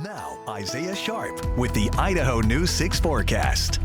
Now, Isaiah Sharp with the Idaho News 6 forecast.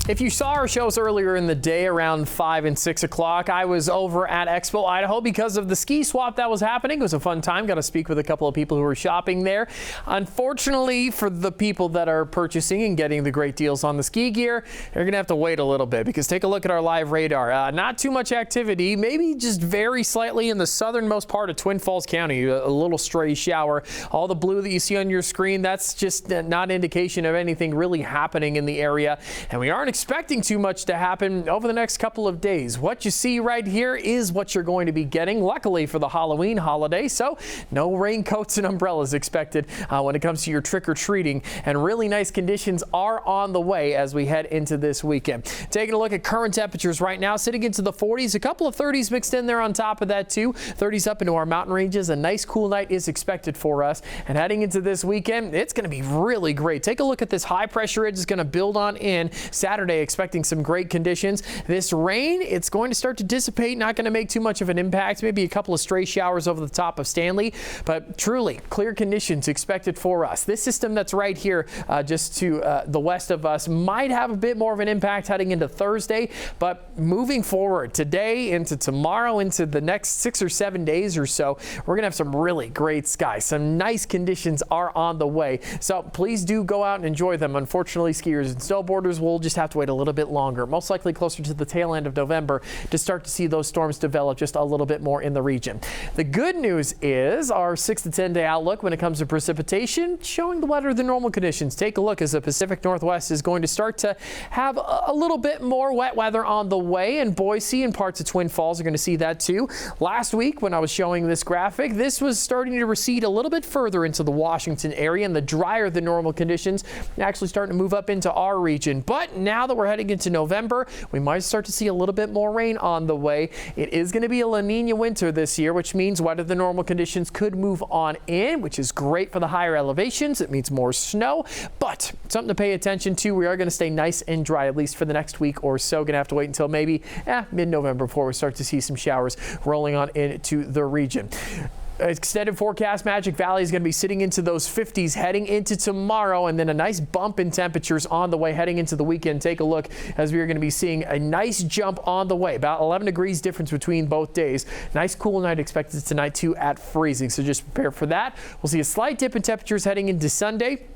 If you saw our shows earlier in the day around 5 and 6 o'clock, I was over at Expo, Idaho because of the ski swap that was happening. It was a fun time. Got to speak with a couple of people who were shopping there. Unfortunately, for the people that are purchasing and getting the great deals on the ski gear, they're going to have to wait a little bit because take a look at our live radar. Not too much activity, maybe just very slightly in the southernmost part of Twin Falls County, a little stray shower. All the blue that you see on your screen, that's just not indication of anything really happening in the area. And we aren't expecting too much to happen over the next couple of days. What you see right here is what you're going to be getting, luckily for the Halloween holiday, so no raincoats and umbrellas expected when it comes to your trick-or-treating, and really nice conditions are on the way as we head into this weekend. Taking a look at current temperatures right now, sitting into the 40s, a couple of 30s mixed in there on top of that too. 30s up into our mountain ranges. A nice cool night is expected for us, and heading into this weekend, it's going to be really great. Take a look at this high pressure ridge is going to build on in Saturday. Expecting some great conditions. This rain, it's going to start to dissipate, not going to make too much of an impact, maybe a couple of stray showers over the top of Stanley, but truly clear conditions expected for us. This system that's right here just to the west of us might have a bit more of an impact heading into Thursday, but moving forward today into tomorrow into the next 6 or 7 days or so, we're going to have some really great skies. Some nice conditions are on the way, so please do go out and enjoy them. Unfortunately, skiers and snowboarders will just have to wait a little bit longer, most likely closer to the tail end of November to start to see those storms develop just a little bit more in the region. The good news is our 6 to 10 day outlook when it comes to precipitation showing the wetter than normal conditions. Take a look as the Pacific Northwest is going to start to have a little bit more wet weather on the way, and Boise and parts of Twin Falls are going to see that too. Last week when I was showing this graphic, this was starting to recede a little bit further into the Washington area, and the drier than normal conditions actually starting to move up into our region. But now that we're heading into November, we might start to see a little bit more rain on the way. It is going to be a La Nina winter this year, which means wetter than normal conditions could move on in, which is great for the higher elevations. It means more snow, but something to pay attention to. We are going to stay nice and dry, at least for the next week or so. Going to have to wait until maybe mid-November before we start to see some showers rolling on into the region. Extended forecast, Magic Valley is going to be sitting into those 50s heading into tomorrow, and then a nice bump in temperatures on the way heading into the weekend. Take a look as we are going to be seeing a nice jump on the way, about 11 degrees difference between both days. Nice cool night expected tonight too at freezing, so just prepare for that. We'll see a slight dip in temperatures heading into Sunday,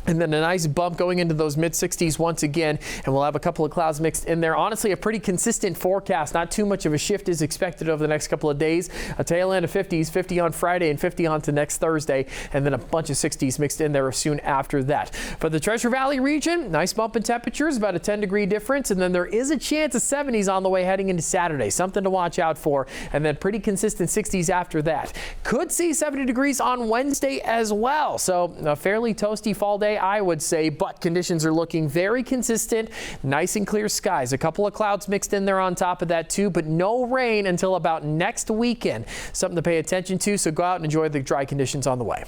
and then a nice bump going into those mid-60s once again, and we'll have a couple of clouds mixed in there. Honestly, a pretty consistent forecast. Not too much of a shift is expected over the next couple of days. A tail end of 50s, 50 on Friday and 50 on to next Thursday, and then a bunch of 60s mixed in there soon after that. For the Treasure Valley region, nice bump in temperatures, about a 10-degree difference, and then there is a chance of 70s on the way heading into Saturday. Something to watch out for, and then pretty consistent 60s after that. Could see 70 degrees on Wednesday as well, so a fairly toasty fall day, I would say, but conditions are looking very consistent. Nice and clear skies. A couple of clouds mixed in there on top of that too, but no rain until about next weekend. Something to pay attention to, so go out and enjoy the dry conditions on the way.